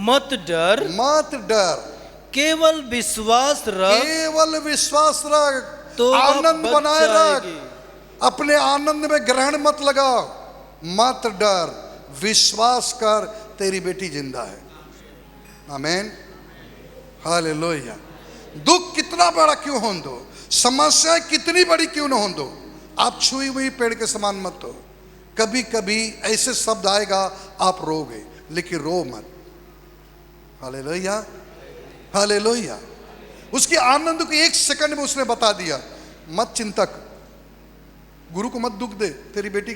मत डर, मत डर, केवल विश्वास रख, केवल विश्वास रख, तो आनंद बच बनाए रख, जाएगी। अपने आनंद में ग्रहण मत लगाओ, मत डर, विश्वास कर, तेरी बेटी जिंदा है। आमीन, हालेलुया। दुख कितना बड़ा क्यों हो दो, समस्याएं कितनी बड़ी क्यों न हो दो, आप छुई हुई पेड़ के समान मत हो। कभी कभी ऐसे शब्द आएगा आप रोगे, लेकिन रो मत। Hallelujah, hallelujah. उसके आनंद को एक सेकंड में उसने बता दिया। मत चिंतक, गुरु को मत दुख दे, तेरी बेटी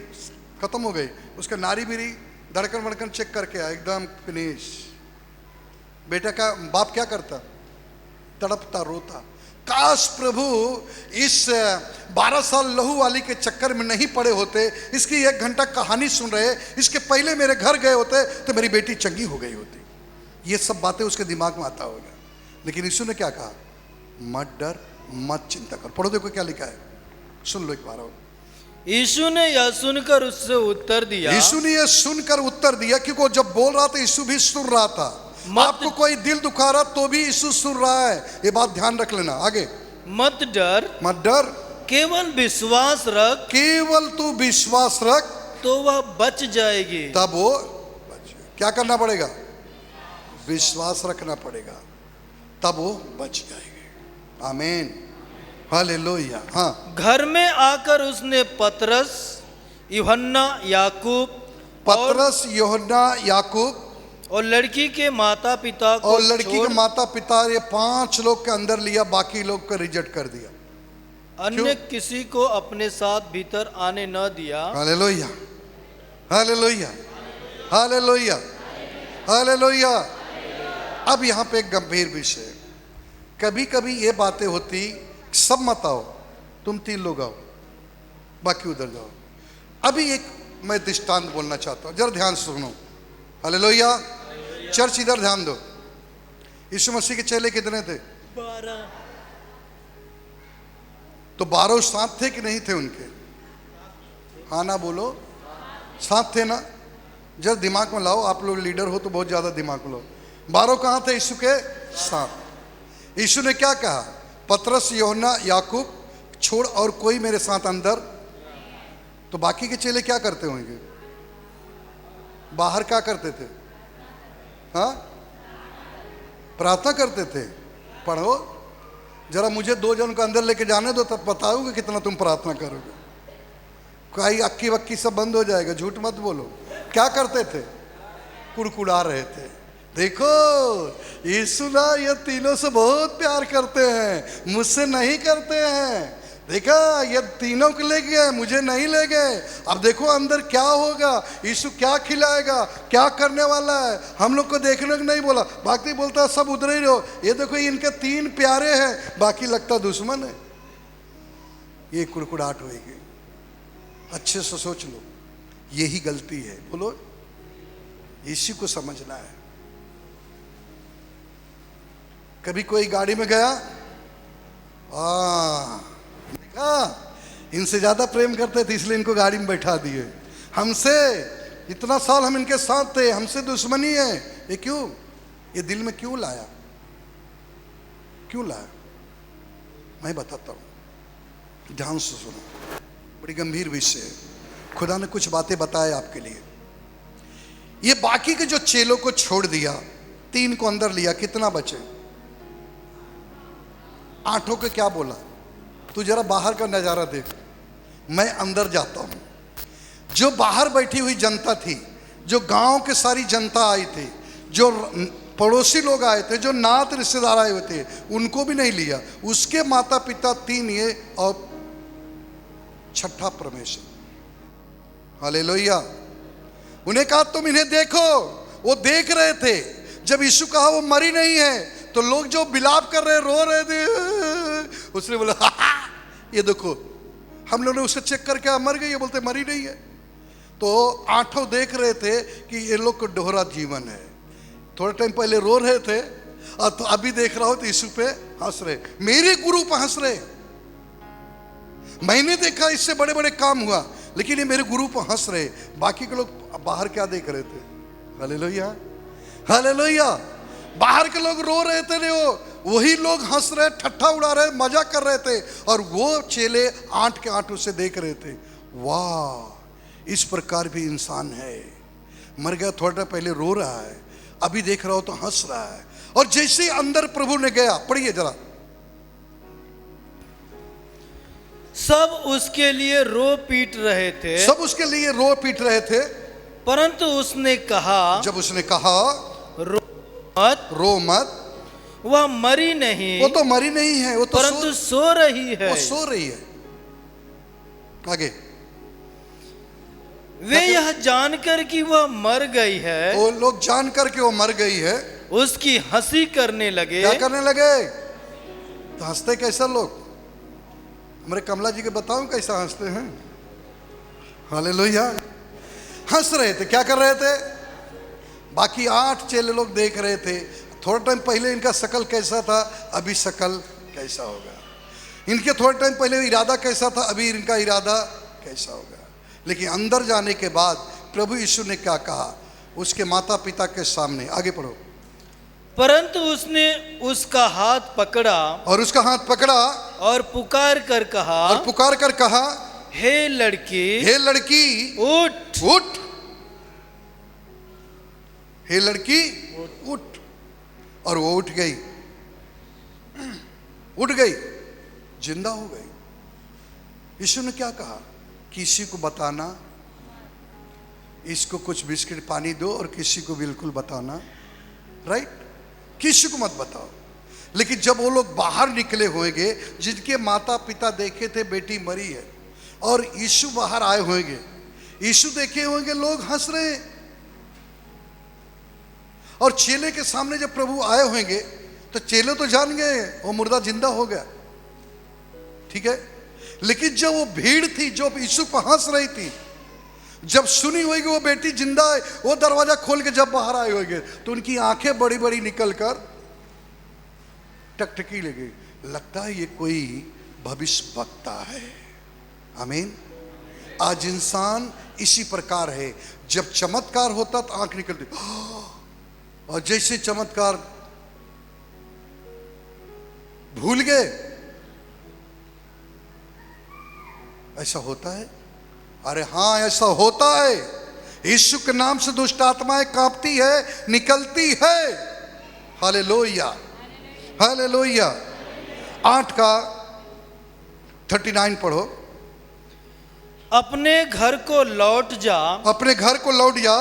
खत्म हो गई। उसका नारी बीरी धड़कन वड़कन चेक करके आया, एकदम फिनिश। बेटा का बाप क्या करता, तड़पता रोता। काश प्रभु इस 12 साल लहू वाली के चक्कर में नहीं पड़े होते, इसकी 1 घंटा कहानी सुन रहे, इसके पहले मेरे घर गए होते तो मेरी बेटी चंगी हो गई होती। ये सब बातें उसके दिमाग में आता होगा। लेकिन यीशु ने क्या कहा, मत डर, मत चिंता कर। पढ़ो देखो क्या लिखा है, सुन लो एक बार और। यीशु ने यह सुनकर उससे उत्तर दिया, यीशु ने यह सुनकर उत्तर दिया, क्योंकि वो जब बोल रहा था यीशु भी सुन रहा था। आपको कोई दिल दुखा रहा तो भी यीशु सुन रहा है, ये बात ध्यान रख लेना। आगे, मत डर, मत डर, केवल विश्वास रख, केवल तू विश्वास रख, तो वह बच जाएगी। तब वो बच। क्या करना पड़ेगा, विश्वास रखना पड़ेगा, तब वो बच जाएगी। आमीन, हालेलुया। हाँ, घर में आकर उसने पतरस, यूहन्ना, याकूब पतरस, यूहन्ना, याकूब और लड़की के माता पिता को और लड़की के माता पिता, ये 5 लोग के अंदर लिया, बाकी लोग को रिजेक्ट कर दिया। अन्य किसी को अपने साथ भीतर आने न दिया। Hallelujah, hallelujah, hallelujah, hallelujah. अब यहाँ पे एक गंभीर विषय, कभी कभी ये बातें होती, सब मत आओ, तुम 3 लोग आओ, बाकी उधर जाओ। अभी एक मैं दृष्टांत बोलना चाहता हूँ, जरा ध्यान से सुनो। हालेलुया, चर्च इधर ध्यान दो। यीशु मसीह के चेले कितने थे, 12। तो 12 साथ थे कि नहीं थे उनके? हाँ ना बोलो, साथ थे ना? जरा दिमाग में लाओ, आप लोग लीडर हो तो बहुत ज्यादा दिमाग में लो। 12 कहाँ थे यीशु के साथ? यीशु ने क्या कहा, पतरस, यूहन्ना, याकूब छोड़ और कोई मेरे साथ अंदर। तो बाकी के चेले क्या करते होंगे, बाहर क्या करते थे? हाँ, प्रार्थना करते थे। पढ़ो जरा, मुझे 2 जन को अंदर लेके जाने दो, तब बताओगे कितना तुम प्रार्थना करोगे। कोई अक्की वक्की सब बंद हो जाएगा, झूठ मत बोलो। क्या करते थे, कुड़कुड़ा रहे थे। देखो यीशु ना ये तीनों से बहुत प्यार करते हैं, मुझसे नहीं करते हैं। देखा, ये तीनों को ले गए, मुझे नहीं ले गए। अब देखो अंदर क्या होगा, यीशु क्या खिलाएगा, क्या करने वाला है, हम लोग को देखने को नहीं बोला। बाकी बोलता है सब उधर ही रहो, ये देखो इनके 3 प्यारे हैं, बाकी लगता दुश्मन है। ये कुड़कुड़ाहट होगी। अच्छे से सोच लो, यही गलती है। बोलो, यीशु को समझना है। कभी कोई गाड़ी में गया, इनसे ज्यादा प्रेम करते थे इसलिए इनको गाड़ी में बैठा दिए, हमसे इतना साल हम इनके साथ थे, हमसे दुश्मनी है। ये क्यों, ये दिल में क्यों लाया, क्यों लाया? मैं बताता हूं, ध्यान से सुनो, बड़ी गंभीर विषय है। खुदा ने कुछ बातें बताए आपके लिए। ये बाकी के जो चेलों को छोड़ दिया, 3 को अंदर लिया, कितना बचे? 8 को क्या बोला, तू जरा बाहर का नजारा देख, मैं अंदर जाता हूं। जो बाहर बैठी हुई जनता थी, जो गांव के सारी जनता आई थी, जो पड़ोसी लोग आए थे, जो नात रिश्तेदार आए हुए थे, उनको भी नहीं लिया। उसके माता पिता 3 ये और 6ठा परमेश्वर। हालेलुया। उन्हें कहा तुम इन्हें देखो। वो देख रहे थे। जब यीशु कहा वो मरी नहीं है, तो लोग जो बिलाप कर रहे, रो रहे थे, उसने बोला ये देखो, हम लोगों ने उसे चेक करके मर गई है, बोलते मरी नहीं है। तो 8 देख रहे थे कि ये लोग को दोहरा जीवन है। थोड़ा टाइम पहले रो रहे थे और तो अभी देख रहा हो तो यीशु पे हंस रहे, मेरे गुरु पे हंस रहे। मैंने देखा इससे बड़े बड़े काम हुआ, लेकिन ये मेरे गुरु पे हंस रहे। बाकी के लोग बाहर क्या देख रहे थे? Hallelujah, hallelujah. बाहर के लोग रो रहे थे, वही लोग हंस रहे, ठट्ठा उड़ा रहे, मजा कर रहे थे, और वो चेले 8 के 8 उसे देख रहे थे। वाह, इस प्रकार भी इंसान है। मर गया, थोड़ा पहले रो रहा है, अभी देख रहा हो तो हंस रहा है। और जैसे अंदर प्रभु ने गया, पढ़िए जरा, सब उसके लिए रो पीट रहे थे, सब उसके लिए रो पीट रहे थे। परंतु उसने कहा, जब उसने कहा रो मत, रो मत, वह मरी नहीं, वो तो मरी नहीं है, वो तो परंतु सो रही है। वो सो रही है। आगे, वे यह जानकर कि वह मर गई है, वो लोग जान करके वो मर गई है, उसकी हंसी करने लगे। क्या करने लगे? तो हंसते कैसा लोग? हमारे कमला जी के बताऊं कैसा हंसते हैं। हालेलुया। हंस रहे थे। क्या कर रहे थे? बाकी 8 चेले लोग देख रहे थे। थोड़ा टाइम पहले इनका शकल कैसा था, अभी शकल कैसा होगा। इनके थोड़े टाइम पहले इरादा कैसा था, अभी इनका इरादा कैसा होगा। लेकिन अंदर जाने के बाद प्रभु यीशु ने क्या कहा उसके माता पिता के सामने? आगे पढ़ो। परंतु उसने उसका हाथ पकड़ा और उसका हाथ पकड़ा और पुकार कर कहा, और पुकार कर कहा, हे लड़की, हे लड़की उठ। उठ। हे लड़की उठ। और वो उठ गई, उठ गई, जिंदा हो गई। यीशु ने क्या कहा? किसी को बताना, इसको कुछ बिस्किट पानी दो और किसी को बिल्कुल बताना, राइट? किसी को मत बताओ। लेकिन जब वो लोग बाहर निकले होंगे, जिनके माता पिता देखे थे बेटी मरी है, और यीशु बाहर आए होंगे, यीशु देखे होंगे लोग हंस रहे हैं, और चेले के सामने जब प्रभु आए होंगे तो चेले तो जान गए वो मुर्दा जिंदा हो गया, ठीक है। लेकिन जब वो भीड़ थी जो यीशु पर हंस रही थी, जब सुनी होगी वो बेटी जिंदा है, वो दरवाजा खोल के जब बाहर आए होंगे तो उनकी आंखें बड़ी बड़ी निकल कर टकटकी लगी। लगता है ये कोई भविष्य वक्ता है। आमीन। आज इंसान इसी प्रकार है, जब चमत्कार होता तो आंख निकलती, और जैसे चमत्कार भूल गए, ऐसा होता है। अरे हाँ, ऐसा होता है। यीशु के नाम से दुष्ट आत्माएं कांपती है, निकलती है। Hallelujah, hallelujah. 8 का 39 पढ़ो। अपने घर को लौट जा, अपने घर को लौट जा,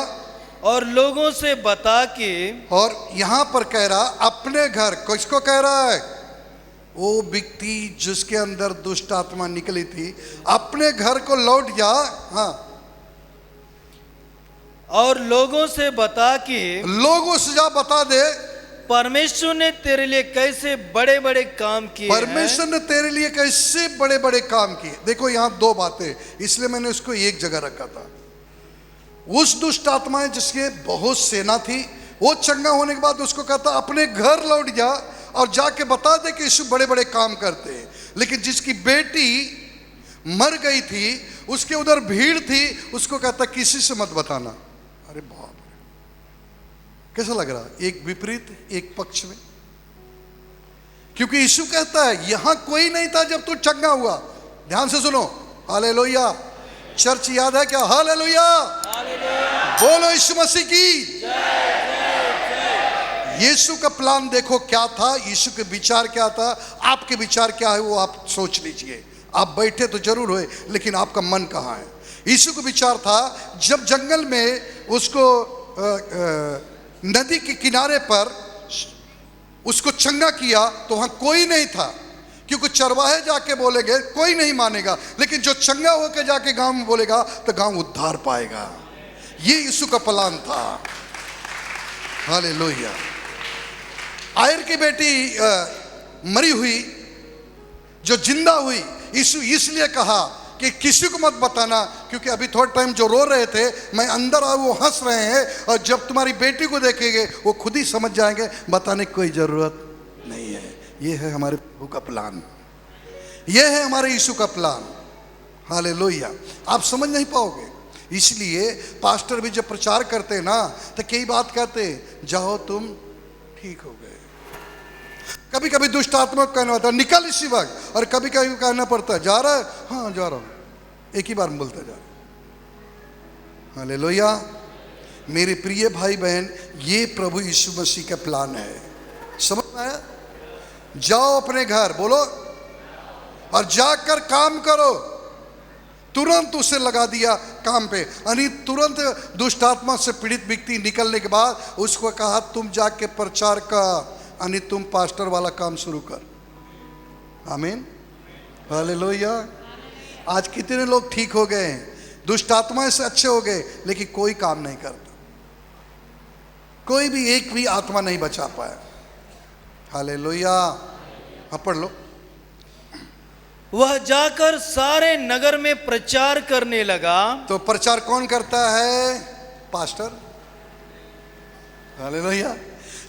और लोगों से बता कि, और यहां पर कह रहा अपने घर, किसको कह रहा है? वो व्यक्ति जिसके अंदर दुष्ट आत्मा निकली थी, अपने घर को लौट जा। हाँ, और लोगों से बता कि, लोगों से जा बता दे, परमेश्वर ने तेरे लिए कैसे बड़े बड़े काम किए हैं। परमेश्वर ने तेरे लिए कैसे बड़े बड़े काम किए। देखो यहां 2 बातें, इसलिए मैंने उसको एक जगह रखा था। उस दुष्ट आत्माएं जिसके बहुत सेना थी, वो चंगा होने के बाद उसको कहता अपने घर लौट जा और जाके बता दे कि यीशु बड़े बड़े काम करते हैं। लेकिन जिसकी बेटी मर गई थी, उसके उधर भीड़ थी, उसको कहता किसी से मत बताना। अरे बाप रे, कैसा लग रहा? एक विपरीत, एक पक्ष में। क्योंकि यीशु कहता है यहां कोई नहीं था जब तू चंगा हुआ। ध्यान से सुनो, हालेलुया। चर्च याद है क्या? हालेलुया, बोलो यीशु मसीह की। यीशु का प्लान देखो क्या था, यीशु के विचार क्या था, आपके विचार क्या है वो आप सोच लीजिए। आप बैठे तो जरूर हुए, लेकिन आपका मन कहाँ है? यीशु का विचार था, जब जंगल में उसको नदी के किनारे पर उसको चंगा किया तो वहां कोई नहीं था, क्योंकि चरवाहे जाके बोलेंगे कोई नहीं मानेगा, लेकिन जो चंगा होकर जाके गांव में बोलेगा तो गांव उद्धार पाएगा। ये यीशु का प्लान था। हालेलुया। आयर की बेटी मरी हुई जो जिंदा हुई, यीशु इसलिए कहा कि किसी को मत बताना, क्योंकि अभी थोड़ा टाइम जो रो रहे थे, मैं अंदर आया, वो हंस रहे हैं, और जब तुम्हारी बेटी को देखेंगे वो खुद ही समझ जाएंगे, बताने की कोई जरूरत नहीं है। ये है हमारे प्रभु का प्लान, ये है हमारे यीशु का प्लान। हालेलुया। आप समझ नहीं पाओगे, इसलिए पास्टर भी जब प्रचार करते हैं ना, तो कई बात कहते हैं, जाओ तुम ठीक हो गए। कभी कभी दुष्ट आत्मा को कहना होता है निकल इसी वक्त, और कभी कभी कहना पड़ता है जा रहा है, हाँ जा रहा हूं, एक ही बार में बोलता जा रहा है। हालेलुया। मेरे प्रिय भाई बहन, ये प्रभु यीशु मसीह का प्लान है। समझ में आया? जाओ अपने घर, बोलो, और जाकर काम करो। तुरंत उसे लगा दिया काम पे, यानी तुरंत दुष्ट आत्मा से पीड़ित व्यक्ति निकलने के बाद उसको कहा तुम जाके प्रचार कर, यानी तुम पास्टर वाला काम शुरू कर। आमीन, हालेलुया। आज कितने लोग ठीक हो गए हैं, दुष्ट आत्मा से अच्छे हो गए, लेकिन कोई काम नहीं करता, कोई भी एक भी आत्मा नहीं बचा पाया। हालेलुया। अब पढ़ लो। वह जाकर सारे नगर में प्रचार करने लगा। तो प्रचार कौन करता है? पास्टर। हालेलुया।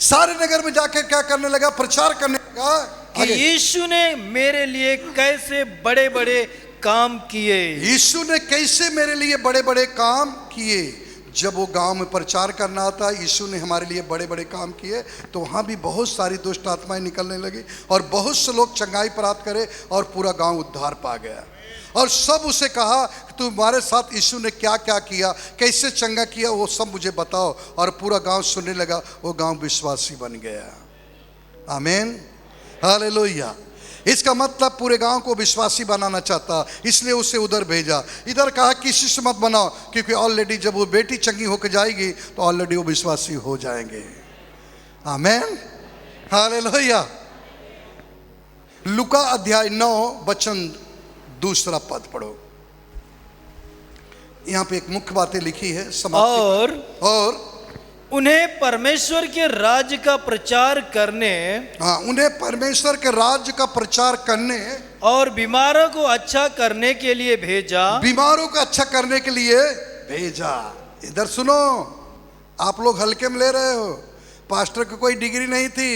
सारे नगर में जाकर क्या करने लगा? प्रचार करने लगा कि यीशु ने मेरे लिए कैसे बड़े बड़े काम किए। यीशु ने कैसे मेरे लिए बड़े बड़े काम किए। जब वो गांव में प्रचार करना था, यीशु ने हमारे लिए बड़े बड़े काम किए, तो वहाँ भी बहुत सारी दुष्ट आत्माएं निकलने लगी और बहुत से लोग चंगाई प्राप्त करे और पूरा गांव उद्धार पा गया। और सब उसे कहा तुम्हारे साथ यीशु ने क्या क्या किया, कैसे चंगा किया, वो सब मुझे बताओ। और पूरा गांव सुनने लगा, वो गांव विश्वासी बन गया। आमीन, हालेलुया। इसका मतलब पूरे गांव को विश्वासी बनाना चाहता, इसलिए उसे उधर भेजा। इधर कहा किसी से मत बनाओ, क्योंकि ऑलरेडी जब वो बेटी चंगी होकर जाएगी तो ऑलरेडी वो विश्वासी हो जाएंगे। आमीन, हालेलुया। लूका अध्याय 9 वचन 2 पद पढ़ो। यहाँ पे एक मुख्य बातें लिखी है समाप्ति। और उन्हें परमेश्वर के राज्य का प्रचार करने, हाँ, उन्हें परमेश्वर के राज्य का प्रचार करने और बीमारों को अच्छा करने के लिए भेजा। बीमारों को अच्छा करने के लिए भेजा। इधर सुनो, आप लोग हल्के में ले रहे हो। पास्टर की कोई डिग्री नहीं थी।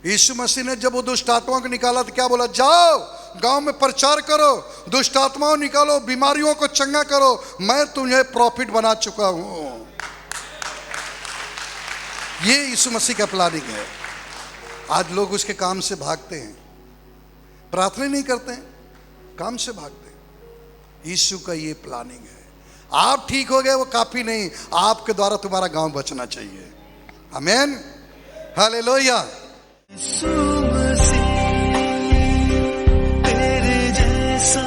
यीशु मसीह ने जब वो दुष्ट आत्माओं को निकाला तो क्या बोला? जाओ गांव में प्रचार करो, दुष्ट आत्माओं निकालो, बीमारियों को चंगा करो, मैं तुम्हें प्रॉफिट बना चुका हूं। ये यीशु मसीह का प्लानिंग है। आज लोग उसके काम से भागते हैं, प्रार्थना नहीं करते हैं, काम से भागते हैं। यीशु का ये प्लानिंग है। आप ठीक हो गए वो काफी नहीं, आपके द्वारा तुम्हारा गांव बचना चाहिए। आमीन, हालेलुया। तेरे जैसा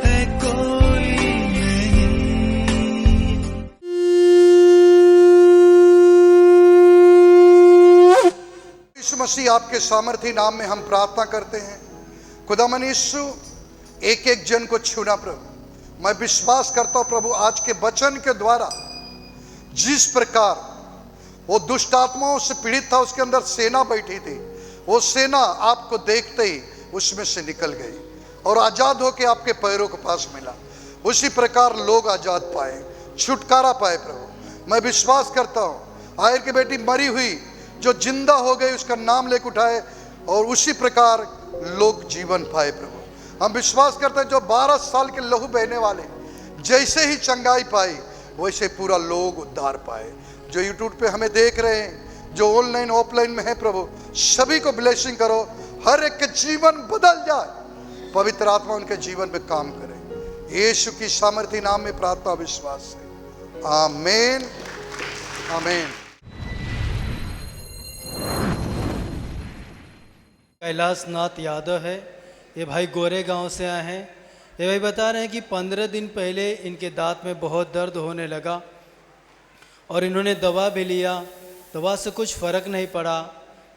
है कोई यीशु मसीह आपके सामर्थी नाम में हम प्रार्थना करते हैं। खुदावन यीशु, एक एक जन को छूना प्रभु। मैं विश्वास करता हूं प्रभु, आज के वचन के द्वारा जिस प्रकार वो दुष्ट आत्माओं से पीड़ित था, उसके अंदर सेना बैठी थी, वो सेना आपको देखते ही उसमें से निकल गई और आजाद होकर आपके पैरों के पास मिला। उसी प्रकार लोग आजाद पाए, छुटकारा पाए प्रभु। मैं विश्वास करता हूं आयर की बेटी मरी हुई जो जिंदा हो गई, उसका नाम लेकर उठाए और उसी प्रकार लोग जीवन पाए प्रभु। हम विश्वास करते हैं जो 12 साल के लहू बहने वाले जैसे ही चंगाई पाई, वैसे पूरा लोग उद्धार पाए। जो यूट्यूब पे हमें देख रहे हैं, जो ऑनलाइन ऑफलाइन में है प्रभु, सभी को ब्लेसिंग करो, हर एक के जीवन बदल जाए, पवित्र आत्मा उनके जीवन पे काम करे। यीशु की सामर्थी नाम में प्रार्थना विश्वास से, आमीन, आमीन। कैलाश नाथ यादव है, ये भाई गोरे गांव से आए हैं। ये भाई बता रहे हैं कि 15 दिन पहले इनके दांत में बहुत दर्द होने लगा और इन्होंने दवा भी लिया, दवा से कुछ फ़र्क नहीं पड़ा।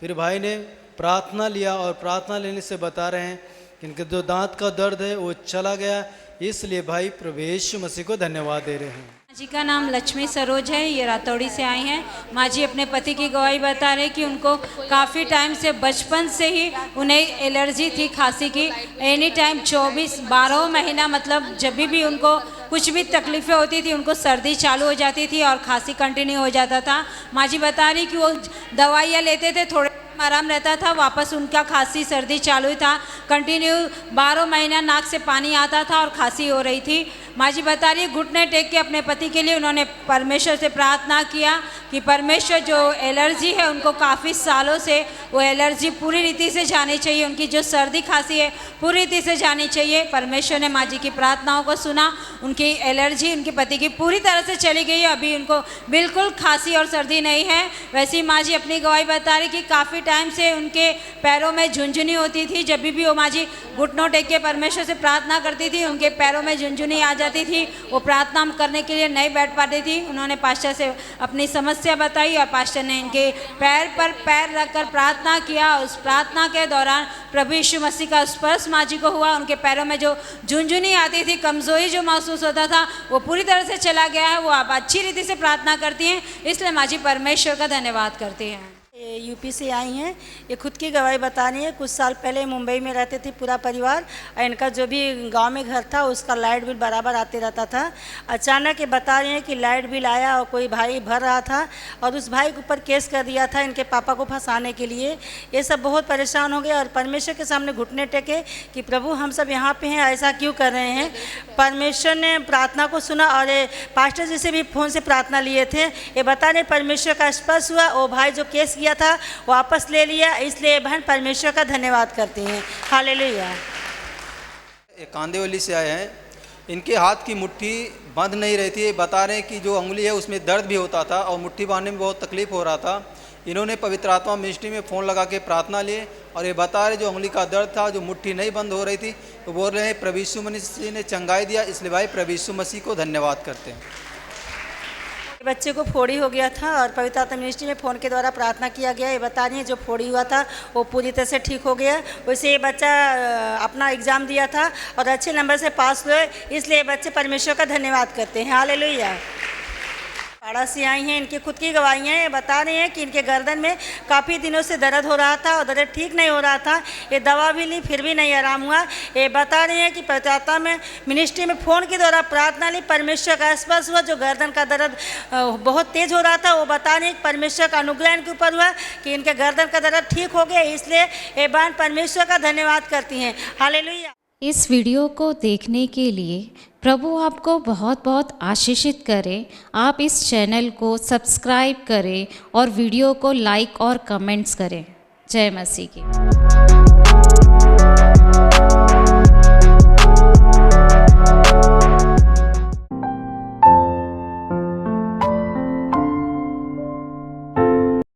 फिर भाई ने प्रार्थना लिया और प्रार्थना लेने से बता रहे हैं कि इनके जो दांत का दर्द है वो चला गया। इसलिए भाई प्रभु यीशु मसीह को धन्यवाद दे रहे हैं। माँ जी का नाम लक्ष्मी सरोज है, ये रातौड़ी से आई हैं। माँ जी अपने पति की गवाही बता रहे कि उनको काफ़ी टाइम से, बचपन से ही उन्हें एलर्जी थी खांसी की। एनी टाइम 12 महीना, मतलब जब भी उनको कुछ भी तकलीफ़ें होती थी, उनको सर्दी चालू हो जाती थी और खांसी कंटिन्यू हो जाता था। माँ जी बता रही कि वो दवाइयाँ लेते थे, थोड़े आराम रहता था, वापस उनका खांसी सर्दी चालू था, कंटिन्यू 12 महीना नाक से पानी आता था और खांसी हो रही थी। माँ जी बता रही है घुटने टेक के अपने पति के लिए उन्होंने परमेश्वर से प्रार्थना किया कि परमेश्वर जो एलर्जी है उनको काफ़ी सालों से वो एलर्जी पूरी रीति से जानी चाहिए, उनकी जो सर्दी खांसी है पूरी रीति से जानी चाहिए। परमेश्वर ने माँ जी की प्रार्थनाओं को सुना, उनकी एलर्जी उनके पति की पूरी तरह से चली गई है, अभी उनको बिल्कुल खांसी और सर्दी नहीं है। वैसे ही माँ जी अपनी गवाही बता रही कि काफ़ी टाइम से उनके पैरों में झुंझुनी होती थी, जब भी वो माँ जी घुटनों टेक के परमेश्वर से प्रार्थना करती थी उनके पैरों में झुंझुनी आ जाती थी, वो प्रार्थना करने के लिए नहीं बैठ पाती थी। उन्होंने पास्टर से अपनी समस्या बताई और पास्टर ने इनके पैर पर पैर रखकर प्रार्थना किया। उस प्रार्थना के दौरान प्रभु यीशु मसीह का स्पर्श माँ जी को हुआ, उनके पैरों में जो झुंझुनी आती थी, कमजोरी जो महसूस होता था वो पूरी तरह से चला गया है। वो अब अच्छी रीति से प्रार्थना करती हैं, इसलिए माँ जी परमेश्वर का धन्यवाद करती हैं। ये यूपी से आई हैं, ये खुद की गवाही बता रही है। कुछ साल पहले मुंबई में रहते थे पूरा परिवार, और इनका जो भी गांव में घर था उसका लाइट बिल बराबर आते रहता था। अचानक ये बता रही हैं कि लाइट बिल आया और कोई भाई भर रहा था और उस भाई के ऊपर केस कर दिया था इनके पापा को फंसाने के लिए। ये सब बहुत परेशान हो गए और परमेश्वर के सामने घुटने टेके कि प्रभु हम सब यहाँ पे हैं, ऐसा क्यों कर रहे हैं। परमेश्वर ने प्रार्थना को सुना और पास्टर जी से भी फ़ोन से प्रार्थना लिए थे। ये बता रहे परमेश्वर का स्पर्श हुआ, वो भाई जो केस किया था वापस ले लिया, इसलिए बहन परमेश्वर का धन्यवाद करती हैं। हालेलुया। ये कांदेवली से आए हैं, इनके हाथ की मुट्ठी बंध नहीं रही थी। बता रहे हैं कि जो उंगली है उसमें दर्द भी होता था और मुट्ठी बांधने में बहुत तकलीफ हो रहा था। इन्होंने पवित्र आत्मा मिनिस्ट्री में फ़ोन लगा के प्रार्थना लिए और ये बता रहे जो उंगली का दर्द था, जो मुट्ठी नहीं बंद हो रही थी, तो बोल रहे हैं प्रभु यीशु मसीह ने चंगाई दिया, इसलिए भाई प्रभु यीशु मसीह को धन्यवाद करते हैं। बच्चे को फोड़ी हो गया था और पवित्र आत्मा मिनिस्ट्री में फ़ोन के द्वारा प्रार्थना किया गया। ये बता रही है जो फोड़ी हुआ था वो पूरी तरह से ठीक हो गया। वैसे ये बच्चा अपना एग्ज़ाम दिया था और अच्छे नंबर से पास हुए, इसलिए बच्चे परमेश्वर का धन्यवाद करते हैं। हालेलुया। पाड़ा से आई हैं, इनकी खुद की गवाहियाँ हैं। बता रहे हैं कि इनके गर्दन में काफ़ी दिनों से दर्द हो रहा था और दर्द ठीक नहीं हो रहा था। ये दवा भी ली फिर भी नहीं आराम हुआ। ये बता रहे हैं कि पवित्र में मिनिस्ट्री में फ़ोन के द्वारा प्रार्थना ली, परमेश्वर का स्पर्श हुआ, जो गर्दन का दर्द बहुत तेज़ हो रहा था वो बता रहे हैं कि परमेश्वर का अनुग्रह इनके ऊपर हुआ कि इनके गर्दन का दर्द ठीक हो गया, इसलिए ये बहन परमेश्वर का धन्यवाद करती हैं। हालेलुया। इस वीडियो को देखने के लिए प्रभु आपको बहुत बहुत आशीषित करे। आप इस चैनल को सब्सक्राइब करें और वीडियो को लाइक और कमेंट्स करें। जय मसीह की।